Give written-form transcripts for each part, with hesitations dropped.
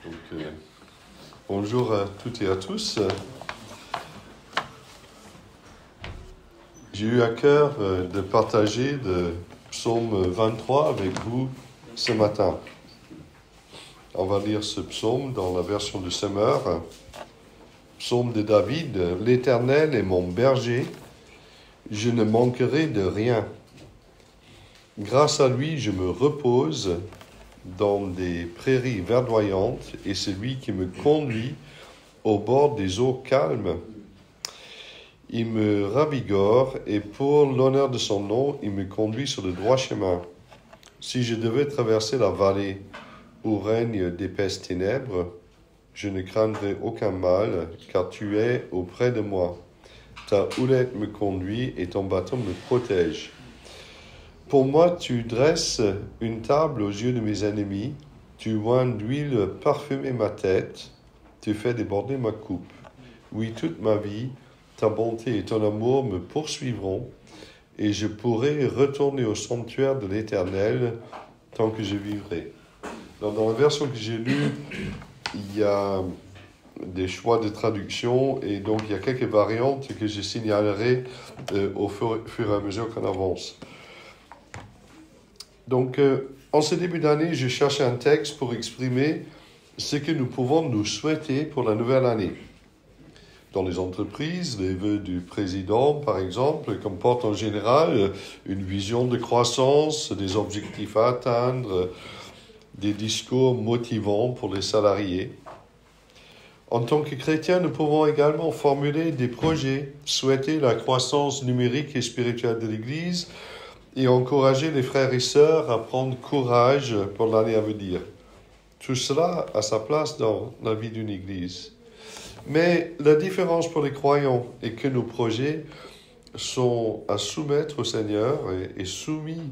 Donc, bonjour à toutes et à tous. J'ai eu à cœur de partager le psaume 23 avec vous ce matin. On va lire ce psaume dans la version de Semeur. Psaume de David. « L'Éternel est mon berger, je ne manquerai de rien. Grâce à lui, je me repose dans des prairies verdoyantes, et c'est lui qui me conduit au bord des eaux calmes. Il me ravigore, et pour l'honneur de son nom, il me conduit sur le droit chemin. Si je devais traverser la vallée où règnent d'épaisses ténèbres, je ne craindrai aucun mal, car tu es auprès de moi. Ta houlette me conduit et ton bâton me protège. Pour moi, tu dresses une table aux yeux de mes ennemis, tu oins d'huile parfumer ma tête, tu fais déborder ma coupe. Oui, toute ma vie, ta bonté et ton amour me poursuivront, et je pourrai retourner au sanctuaire de l'Éternel tant que je vivrai. Dans la version que j'ai lue, il y a des choix de traduction, et donc il y a quelques variantes que je signalerai au fur et à mesure qu'on avance. Donc, en ce début d'année, je cherchais un texte pour exprimer ce que nous pouvons nous souhaiter pour la nouvelle année. Dans les entreprises, les vœux du président, par exemple, comportent en général une vision de croissance, des objectifs à atteindre, des discours motivants pour les salariés. En tant que chrétiens, nous pouvons également formuler des projets, souhaiter la croissance numérique et spirituelle de l'Église, et encourager les frères et sœurs à prendre courage pour l'année à venir. Tout cela a sa place dans la vie d'une Église. Mais la différence pour les croyants est que nos projets sont à soumettre au Seigneur et soumis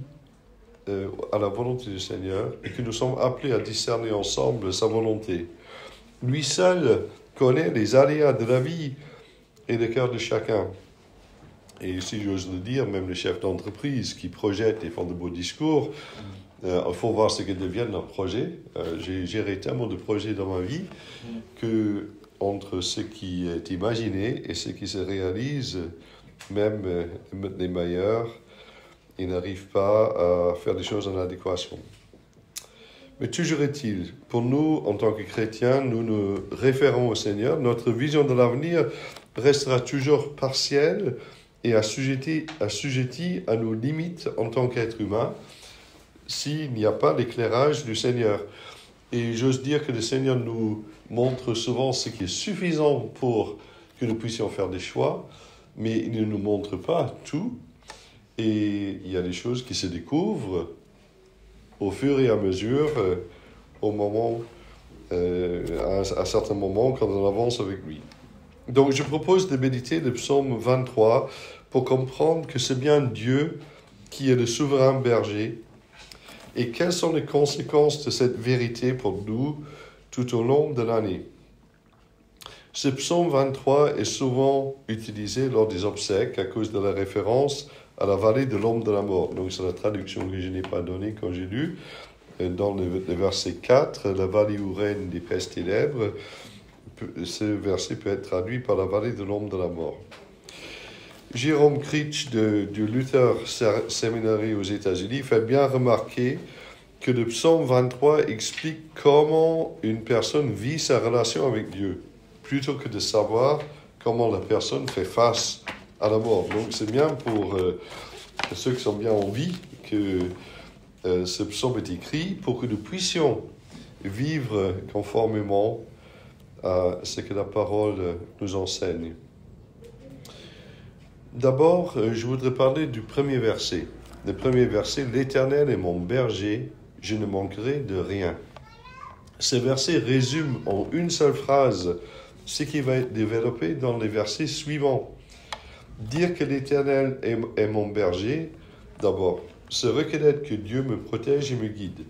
à la volonté du Seigneur, et que nous sommes appelés à discerner ensemble sa volonté. Lui seul connaît les aléas de la vie et le cœur de chacun. Et si j'ose le dire, même les chefs d'entreprise qui projettent et font de beaux discours, il faut voir ce que deviennent leurs projets. J'ai géré tellement de projets dans ma vie que entre ce qui est imaginé et ce qui se réalise, même les meilleurs, ils n'arrivent pas à faire des choses en adéquation. Mais toujours est-il, pour nous, en tant que chrétiens, nous nous référons au Seigneur. Notre vision de l'avenir restera toujours partielle et assujettie à nos limites en tant qu'être humain s'il n'y a pas l'éclairage du Seigneur. Et j'ose dire que le Seigneur nous montre souvent ce qui est suffisant pour que nous puissions faire des choix, mais il ne nous montre pas tout. Et il y a des choses qui se découvrent au fur et à mesure, à certains moments, quand on avance avec lui. Donc, je propose de méditer le psaume 23 pour comprendre que c'est bien Dieu qui est le souverain berger et quelles sont les conséquences de cette vérité pour nous tout au long de l'année. Ce psaume 23 est souvent utilisé lors des obsèques à cause de la référence à la vallée de l'ombre de la mort. Donc, c'est la traduction que je n'ai pas donnée quand j'ai lu. Dans le verset 4, la vallée où règnent d'épaisses ténèbres, ce verset peut être traduit par la vallée de l'ombre de la mort. Jérôme Critch du Luther Seminary aux États-Unis fait bien remarquer que le psaume 23 explique comment une personne vit sa relation avec Dieu, plutôt que de savoir comment la personne fait face à la mort. Donc c'est bien pour ceux qui sont bien en vie que ce psaume est écrit pour que nous puissions vivre conformément à ce que la parole nous enseigne. D'abord, je voudrais parler du premier verset. Le premier verset, « L'Éternel est mon berger, je ne manquerai de rien ». Ce verset résume en une seule phrase ce qui va être développé dans les versets suivants. Dire que l'Éternel est mon berger, d'abord, c'est reconnaître que Dieu me protège et me guide.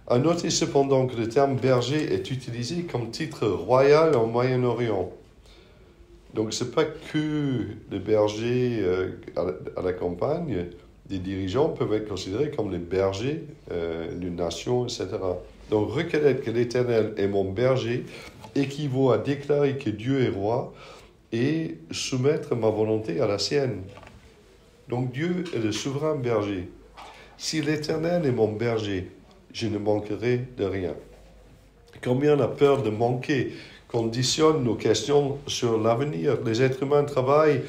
À noter cependant que le terme berger est utilisé comme titre royal en Moyen-Orient. Donc, ce n'est pas que les bergers à la campagne, des dirigeants peuvent être considérés comme les bergers d'une nation, etc. Donc reconnaître que l'Éternel est mon berger équivaut à déclarer que Dieu est roi et soumettre ma volonté à la sienne. Donc Dieu est le souverain berger. Si l'Éternel est mon berger, je ne manquerai de rien. Combien la peur de manquer conditionne nos questions sur l'avenir. Les êtres humains travaillent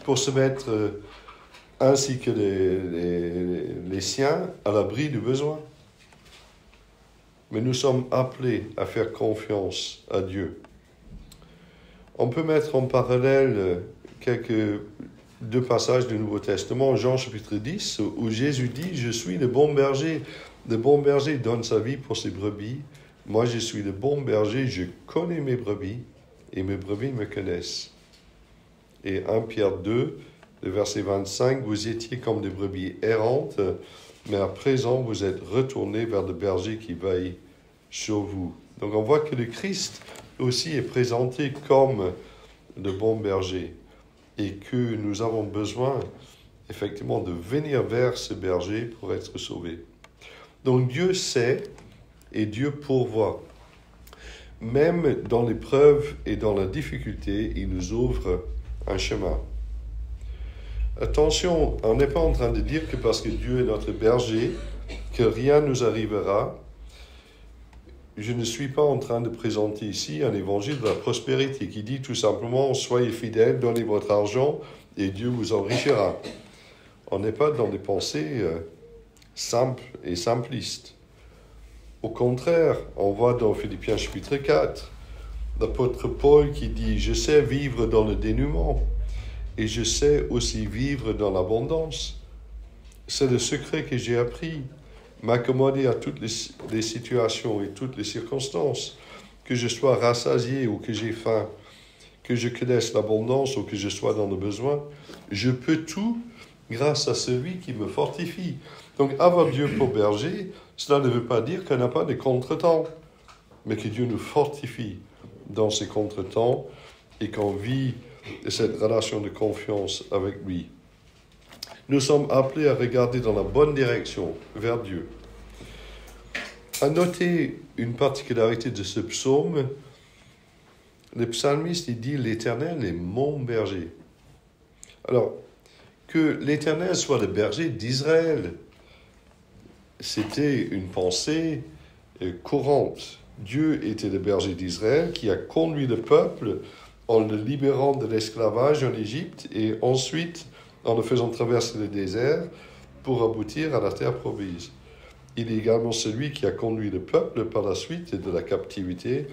pour se mettre, ainsi que les siens, à l'abri du besoin. Mais nous sommes appelés à faire confiance à Dieu. On peut mettre en parallèle deux passages du Nouveau Testament, Jean chapitre 10, où Jésus dit « Je suis le bon berger. Le bon berger donne sa vie pour ses brebis. Moi, je suis le bon berger, je connais mes brebis, et mes brebis me connaissent. » Et 1 Pierre 2, le verset 25, « Vous étiez comme des brebis errantes, mais à présent, vous êtes retournés vers le berger qui veille sur vous. » Donc, on voit que le Christ aussi est présenté comme le bon berger, et que nous avons besoin, effectivement, de venir vers ce berger pour être sauvés. Donc, Dieu sait et Dieu pourvoit. Même dans l'épreuve et dans la difficulté, il nous ouvre un chemin. Attention, on n'est pas en train de dire que parce que Dieu est notre berger, que rien ne nous arrivera. Je ne suis pas en train de présenter ici un évangile de la prospérité qui dit tout simplement « Soyez fidèles, donnez votre argent et Dieu vous enrichira ». On n'est pas dans des pensées simples et simplistes. Au contraire, on voit dans Philippiens chapitre 4, l'apôtre Paul qui dit « Je sais vivre dans le dénuement et je sais aussi vivre dans l'abondance. C'est le secret que j'ai appris. » M'accommoder à toutes les situations et toutes les circonstances, que je sois rassasié ou que j'ai faim, que je connaisse l'abondance ou que je sois dans le besoin, je peux tout grâce à celui qui me fortifie. Donc avoir Dieu pour berger, cela ne veut pas dire qu'on n'a pas de contretemps, mais que Dieu nous fortifie dans ces contretemps et qu'on vit cette relation de confiance avec lui. Nous sommes appelés à regarder dans la bonne direction, vers Dieu. À noter une particularité de ce psaume, le psalmiste il dit « L'Éternel est mon berger ». Alors, que l'Éternel soit le berger d'Israël, c'était une pensée courante. Dieu était le berger d'Israël qui a conduit le peuple en le libérant de l'esclavage en Égypte et ensuite en le faisant traverser le désert pour aboutir à la terre promise. Il est également celui qui a conduit le peuple par la suite de la captivité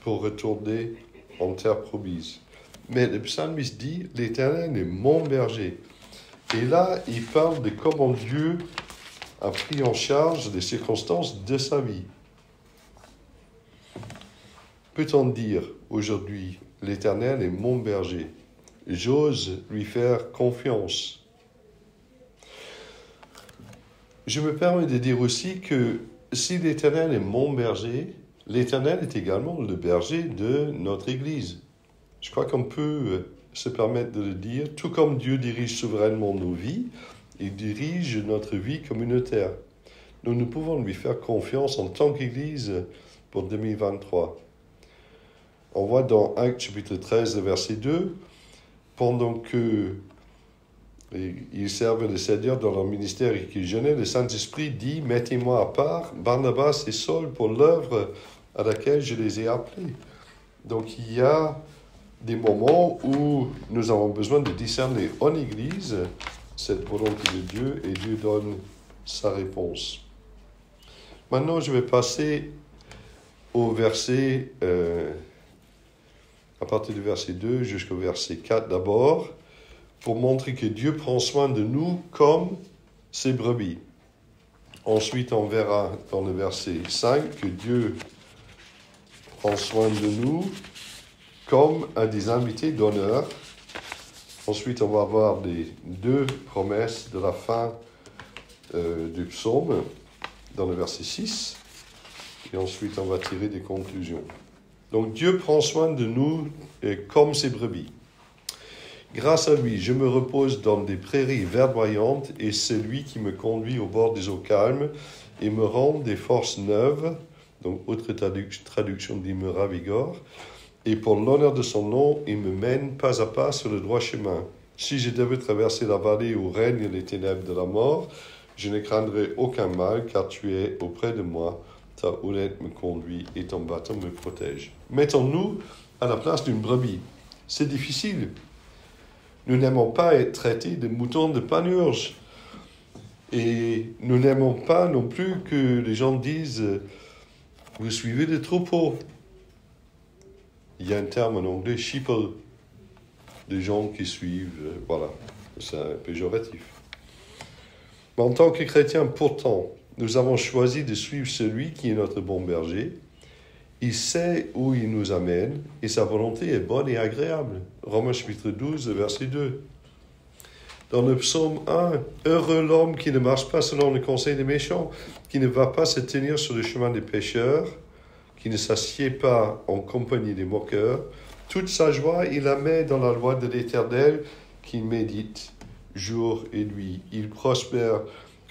pour retourner en terre promise. Mais le psalmiste dit « L'Éternel est mon berger ». Et là, il parle de comment Dieu a pris en charge les circonstances de sa vie. Peut-on dire aujourd'hui « L'Éternel est mon berger ». J'ose lui faire confiance. Je me permets de dire aussi que si l'Éternel est mon berger, l'Éternel est également le berger de notre Église. Je crois qu'on peut se permettre de le dire, tout comme Dieu dirige souverainement nos vies, il dirige notre vie communautaire. Nous pouvons lui faire confiance en tant qu'Église pour 2023. On voit dans Actes chapitre 13, verset 2, pendant qu'ils servaient le Seigneur dans leur ministère et qu'ils jeûnaient, le Saint-Esprit dit « Mettez-moi à part Barnabas et Saul pour l'œuvre à laquelle je les ai appelés. » Donc il y a des moments où nous avons besoin de discerner en Église cette volonté de Dieu et Dieu donne sa réponse. Maintenant, je vais passer au verset... à partir du verset 2 jusqu'au verset 4 d'abord, pour montrer que Dieu prend soin de nous comme ses brebis. Ensuite, on verra dans le verset 5 que Dieu prend soin de nous comme un des invités d'honneur. Ensuite, on va voir les deux promesses de la fin du psaume dans le verset 6. Et ensuite, on va tirer des conclusions. Donc Dieu prend soin de nous comme ses brebis. Grâce à lui, je me repose dans des prairies verdoyantes et c'est lui qui me conduit au bord des eaux calmes et me rend des forces neuves Donc, autre traduction dit me ravigore. Et pour l'honneur de son nom, il me mène pas à pas sur le droit chemin. Si je devais traverser la vallée où règnent les ténèbres de la mort, je ne craindrai aucun mal, car tu es auprès de moi. Ta houlette me conduit et ton bâton me protège. Mettons-nous à la place d'une brebis. C'est difficile. Nous n'aimons pas être traités de moutons de panurge. Et nous n'aimons pas non plus que les gens disent « vous suivez le troupeau ». Il y a un terme en anglais « sheeple », des gens qui suivent, voilà, c'est un péjoratif. Mais en tant que chrétiens, pourtant, nous avons choisi de suivre celui qui est notre bon berger. Il sait où il nous amène et sa volonté est bonne et agréable. Romains chapitre 12, verset 2. Dans le psaume 1, « Heureux l'homme qui ne marche pas selon le conseil des méchants, qui ne va pas se tenir sur le chemin des pécheurs, qui ne s'assied pas en compagnie des moqueurs. Toute sa joie, il la met dans la loi de l'Éternel, qu'il médite jour et nuit. Il prospère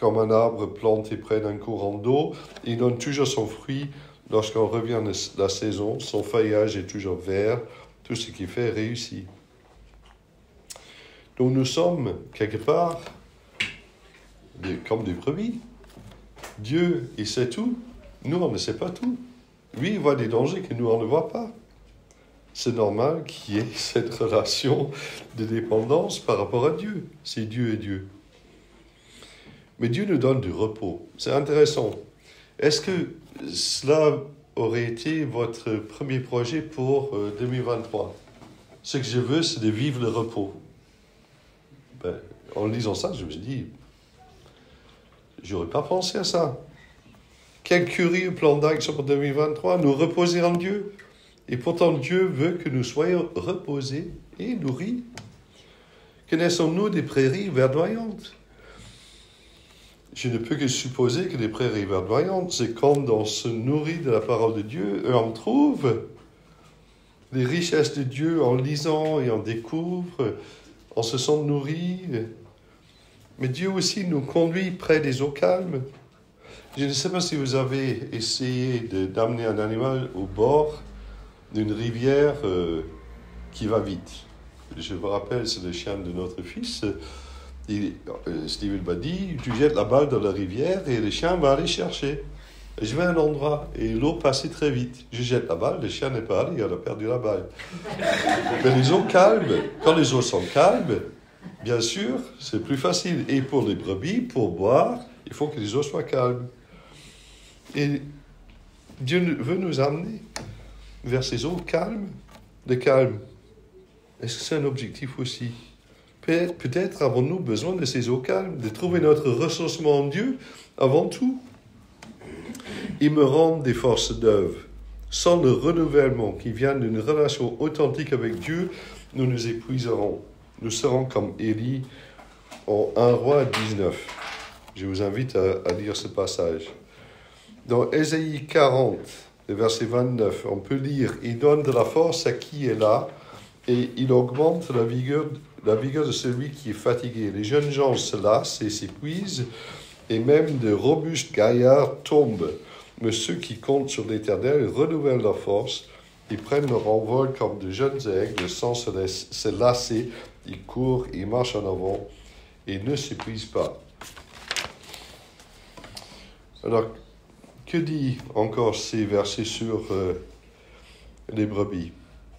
comme un arbre planté près d'un courant d'eau. Il donne toujours son fruit lorsqu'on revient la saison. Son feuillage est toujours vert. Tout ce qu'il fait réussit. » Donc nous sommes, quelque part, comme des brebis. Dieu, il sait tout. Nous, on ne sait pas tout. Lui, il voit des dangers que nous, on ne voit pas. C'est normal qu'il y ait cette relation de dépendance par rapport à Dieu. C'est Dieu et Dieu. Mais Dieu nous donne du repos. C'est intéressant. Est-ce que cela aurait été votre premier projet pour 2023? Ce que je veux, c'est de vivre le repos. En lisant ça, je me suis dit, j'aurais pas pensé à ça. Quel curieux plan d'action pour 2023, nous reposer en Dieu. Et pourtant, Dieu veut que nous soyons reposés et nourris. Connaissons-nous des prairies verdoyantes? Je ne peux que supposer que les prairies verdoyantes, c'est quand on se nourrit de la parole de Dieu, et on trouve les richesses de Dieu en lisant et on découvre, on se sent nourri. Mais Dieu aussi nous conduit près des eaux calmes. Je ne sais pas si vous avez essayé d'amener un animal au bord d'une rivière qui va vite. Je vous rappelle, c'est le chien de notre fils. Steven m'a dit, tu jettes la balle dans la rivière et le chien va aller chercher. Et je vais à un endroit et l'eau passait très vite. Je jette la balle, le chien n'est pas allé, il a perdu la balle. Mais les eaux calmes, quand les eaux sont calmes, bien sûr, c'est plus facile. Et pour les brebis, pour boire, il faut que les eaux soient calmes. Et Dieu veut nous amener vers ces eaux calmes, de calme. Est-ce que c'est un objectif aussi? Peut-être avons-nous besoin de ces eaux calmes, de trouver notre ressourcement en Dieu avant tout. Ils me rendent des forces d'œuvre. Sans le renouvellement qui vient d'une relation authentique avec Dieu, nous nous épuiserons. Nous serons comme Élie en 1 Roi 19. Je vous invite à lire ce passage. Dans Ésaïe 40, le verset 29, on peut lire « Il donne de la force à qui est là, et il augmente la vigueur de celui qui est fatigué. Les jeunes gens se lassent et s'épuisent, et même de robustes gaillards tombent. Mais ceux qui comptent sur l'Éternel renouvellent leur force, ils prennent leur envol comme de jeunes aigles sans se lasser, ils courent, ils marchent en avant, et ne s'épuisent pas. » Alors, que dit encore ces versets sur les brebis?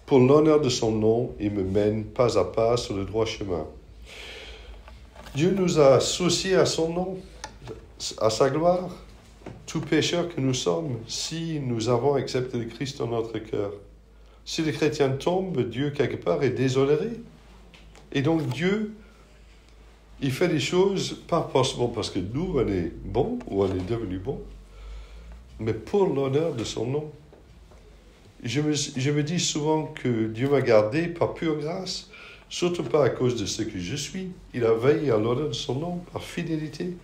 Pour l'honneur de son nom, il me mène pas à pas sur le droit chemin. Dieu nous a associés à son nom, à sa gloire, tout pécheur que nous sommes, si nous avons accepté le Christ dans notre cœur. Si les chrétiens tombent, Dieu, quelque part, est désolé. Et donc Dieu, il fait des choses, pas forcément parce que nous, on est bons ou on est devenu bons, mais pour l'honneur de son nom. Je me dis souvent que Dieu m'a gardé par pure grâce, surtout pas à cause de ce que je suis. Il a veillé à l'honneur de son nom, par fidélité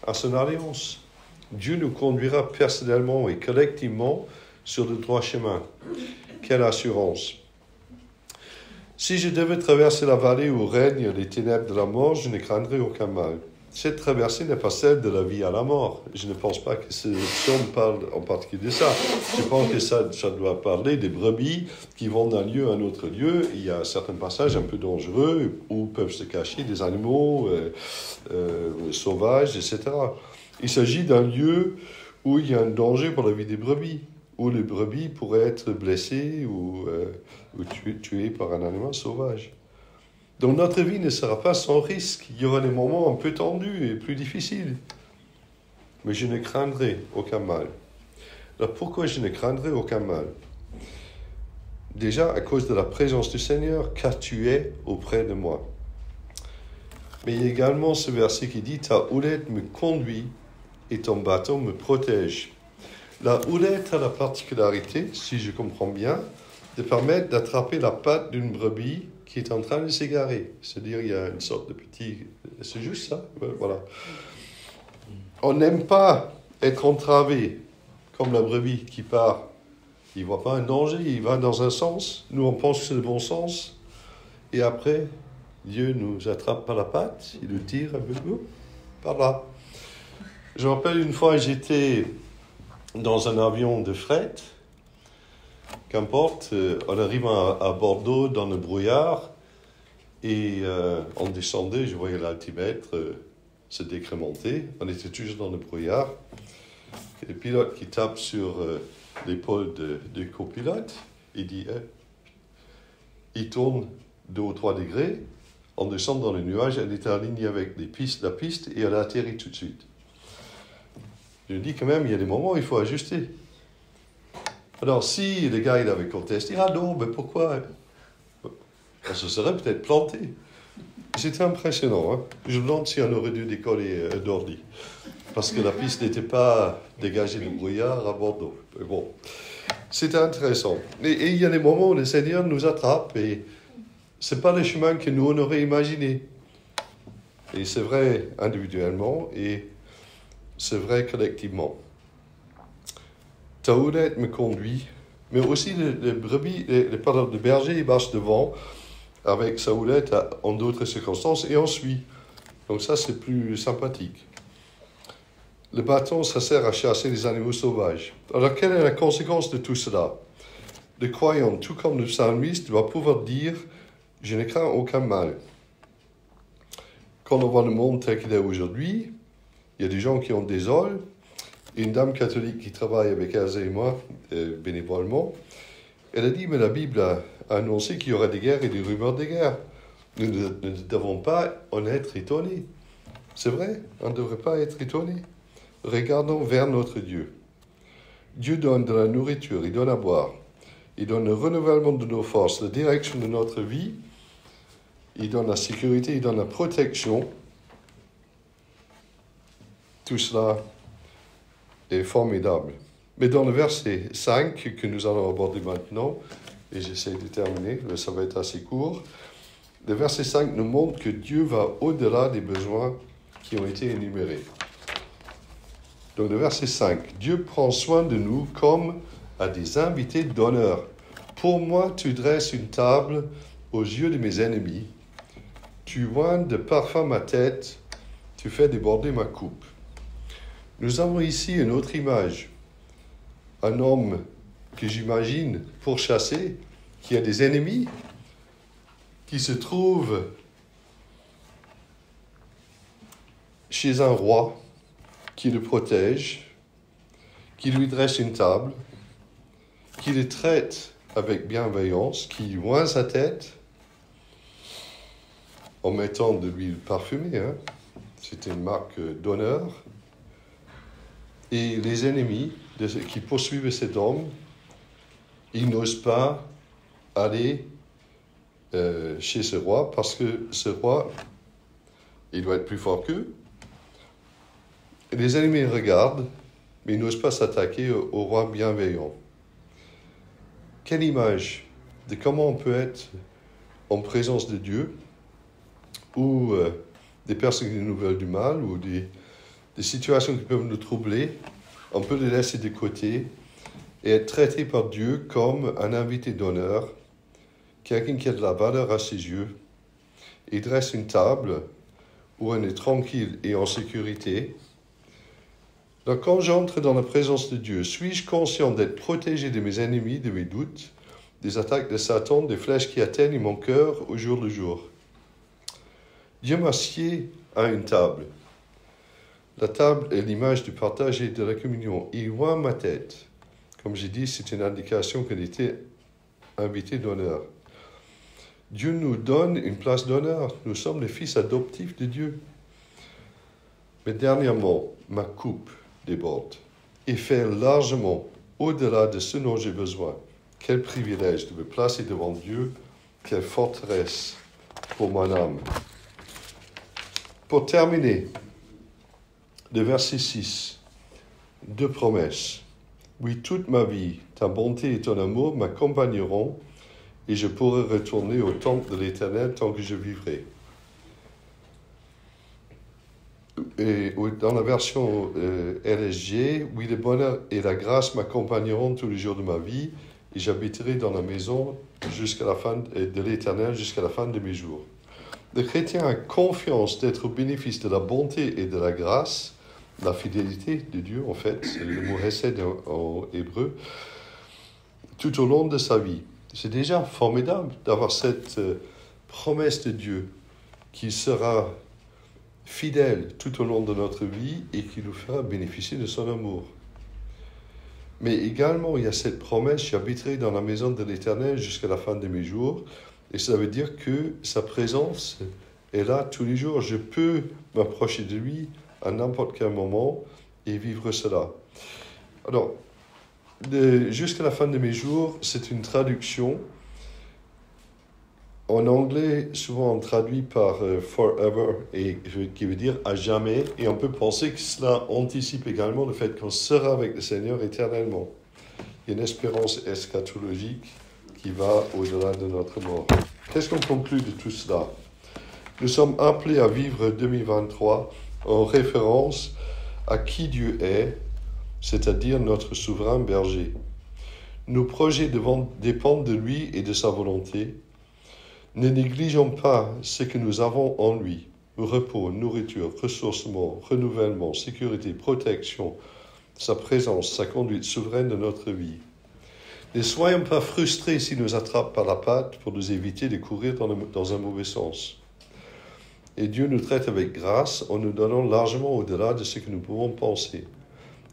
à son alliance. Dieu nous conduira personnellement et collectivement sur le droit chemin. Quelle assurance! Si je devais traverser la vallée où règnent les ténèbres de la mort, je ne craindrais aucun mal. cette traversée n'est pas celle de la vie à la mort. Je ne pense pas que ce psaume parle en particulier de ça. Je pense que ça doit parler des brebis qui vont d'un lieu à un autre lieu. Il y a certains passages un peu dangereux où peuvent se cacher des animaux sauvages, etc. Il s'agit d'un lieu où il y a un danger pour la vie des brebis, où les brebis pourraient être blessées ou tuées par un animal sauvage. Donc notre vie ne sera pas sans risque. Il y aura des moments un peu tendus et plus difficiles. Mais je ne craindrai aucun mal. Alors pourquoi je ne craindrai aucun mal? Déjà à cause de la présence du Seigneur, car tu es auprès de moi. Mais il y a également ce verset qui dit « Ta houlette me conduit et ton bâton me protège ». La houlette a la particularité, si je comprends bien, de permettre d'attraper la patte d'une brebis qui est en train de s'égarer. C'est-à-dire, il y a une sorte de petit... C'est juste ça, voilà. On n'aime pas être entravé, comme la brebis qui part. Il ne voit pas un danger, il va dans un sens. Nous, on pense que c'est le bon sens. Et après, Dieu nous attrape par la patte, il nous tire un peu par là. Je me rappelle une fois, j'étais dans un avion de fret. Qu'importe, on arrive à Bordeaux dans le brouillard et on descendait, je voyais l'altimètre se décrémenter. On était toujours dans le brouillard. Et le pilote qui tape sur l'épaule du copilote, il dit il tourne 2 ou 3 degrés, on descend dans le nuage, elle est alignée avec la piste et elle atterrit tout de suite. Je dis quand même, il y a des moments où il faut ajuster. Alors, si le gars il avait contesté, ah non, mais pourquoi? On se serait peut-être planté. C'était impressionnant. Hein? Je me demande si on aurait dû décoller d'ordi. Parce que la piste n'était pas dégagée de brouillard à Bordeaux. Mais bon, c'était intéressant. Et il y a des moments où le Seigneur nous attrape et ce n'est pas le chemin que nous on aurait imaginé. Et c'est vrai individuellement et c'est vrai collectivement. Ta houlette me conduit, mais aussi le berger il marche devant avec sa houlette en d'autres circonstances et on suit. Donc ça, c'est plus sympathique. Le bâton, ça sert à chasser les animaux sauvages. Alors, quelle est la conséquence de tout cela? Le croyant, tout comme le psalmiste, doit pouvoir dire « Je ne crains aucun mal ». Quand on voit le monde tel qu'il est aujourd'hui, il y a des gens qui ont des ols. Une dame catholique qui travaille avec Elsa et moi, bénévolement, elle a dit, mais la Bible a annoncé qu'il y aura des guerres et des rumeurs de guerre. Nous ne devons pas en être étonnés. C'est vrai, on ne devrait pas être étonnés. Regardons vers notre Dieu. Dieu donne de la nourriture, il donne à boire. Il donne le renouvellement de nos forces, la direction de notre vie. Il donne la sécurité, il donne la protection. Tout cela est formidable. Mais dans le verset 5 que nous allons aborder maintenant, et j'essaie de terminer, mais ça va être assez court, le verset 5 nous montre que Dieu va au-delà des besoins qui ont été énumérés. Donc le verset 5, Dieu prend soin de nous comme à des invités d'honneur. Pour moi, tu dresses une table aux yeux de mes ennemis. Tu oignes de parfum ma tête, tu fais déborder ma coupe. Nous avons ici une autre image. Un homme que j'imagine pourchassé, qui a des ennemis, qui se trouve chez un roi qui le protège, qui lui dresse une table, qui le traite avec bienveillance, qui oint sa tête en mettant de l'huile parfumée. Hein? C'était une marque d'honneur. Et les ennemis qui poursuivent cet homme, ils n'osent pas aller chez ce roi parce que ce roi, il doit être plus fort qu'eux. Et les ennemis regardent, mais ils n'osent pas s'attaquer au roi bienveillant. Quelle image de comment on peut être en présence de Dieu ou des personnes qui nous veulent du mal ou des situations qui peuvent nous troubler, on peut les laisser de côté et être traité par Dieu comme un invité d'honneur, quelqu'un qui a de la valeur à ses yeux. Il dresse une table où on est tranquille et en sécurité. Donc quand j'entre dans la présence de Dieu, suis-je conscient d'être protégé de mes ennemis, de mes doutes, des attaques de Satan, des flèches qui atteignent mon cœur au jour le jour? Dieu m'a scié à une table. La table est l'image du partage et de la communion. Il voit ma tête. Comme j'ai dit, c'est une indication qu'elle était invité d'honneur. Dieu nous donne une place d'honneur. Nous sommes les fils adoptifs de Dieu. Mais dernièrement, ma coupe déborde et fait largement au-delà de ce dont j'ai besoin. Quel privilège de me placer devant Dieu. Quelle forteresse pour mon âme. Pour terminer, le verset 6, 2 promesses. Oui, toute ma vie, ta bonté et ton amour m'accompagneront et je pourrai retourner au temple de l'Éternel tant que je vivrai. Et dans la version LSG, oui, le bonheur et la grâce m'accompagneront tous les jours de ma vie et j'habiterai dans la maison jusqu'à la fin de l'Éternel jusqu'à la fin de mes jours. Le chrétien a confiance d'être au bénéfice de la bonté et de la grâce, la fidélité de Dieu, en fait, c'est le mot hesed en hébreu, tout au long de sa vie. C'est déjà formidable d'avoir cette promesse de Dieu qui sera fidèle tout au long de notre vie et qui nous fera bénéficier de son amour. Mais également, il y a cette promesse, j'habiterai dans la maison de l'Éternel jusqu'à la fin de mes jours. Et ça veut dire que sa présence est là tous les jours. Je peux m'approcher de lui à n'importe quel moment et vivre cela. Alors, jusqu'à la fin de mes jours, c'est une traduction. En anglais, souvent on traduit par forever, et qui veut dire à jamais. Et on peut penser que cela anticipe également le fait qu'on sera avec le Seigneur éternellement. Il y a une espérance eschatologique qui va au-delà de notre mort. Qu'est-ce qu'on conclut de tout cela? Nous sommes appelés à vivre 2023 en référence à qui Dieu est, c'est-à-dire notre souverain berger. Nos projets dépendent de lui et de sa volonté. Ne négligeons pas ce que nous avons en lui. Repos, nourriture, ressourcement, renouvellement, sécurité, protection, sa présence, sa conduite souveraine de notre vie. Ne soyons pas frustrés s'il nous attrape par la patte pour nous éviter de courir dans un mauvais sens. Et Dieu nous traite avec grâce en nous donnant largement au-delà de ce que nous pouvons penser.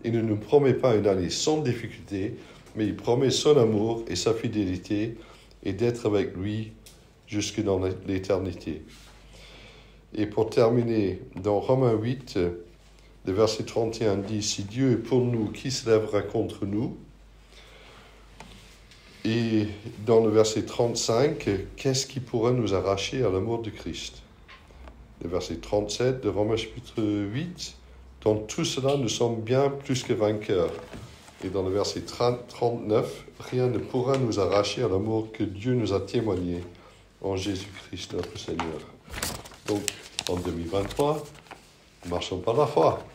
Il ne nous promet pas une année sans difficulté, mais il promet son amour et sa fidélité et d'être avec lui jusque dans l'éternité. Et pour terminer, dans Romains 8, le verset 31 dit « Si Dieu est pour nous, qui se lèvera contre nous ?» Et dans le verset 35, « Qu'est-ce qui pourra nous arracher à l'amour de Christ ?» Le verset 37 de Romains chapitre 8, « Dans tout cela, nous sommes bien plus que vainqueurs. » Et dans le verset 39, « Rien ne pourra nous arracher à l'amour que Dieu nous a témoigné en Jésus-Christ notre Seigneur. » Donc, en 2023, marchons par la foi.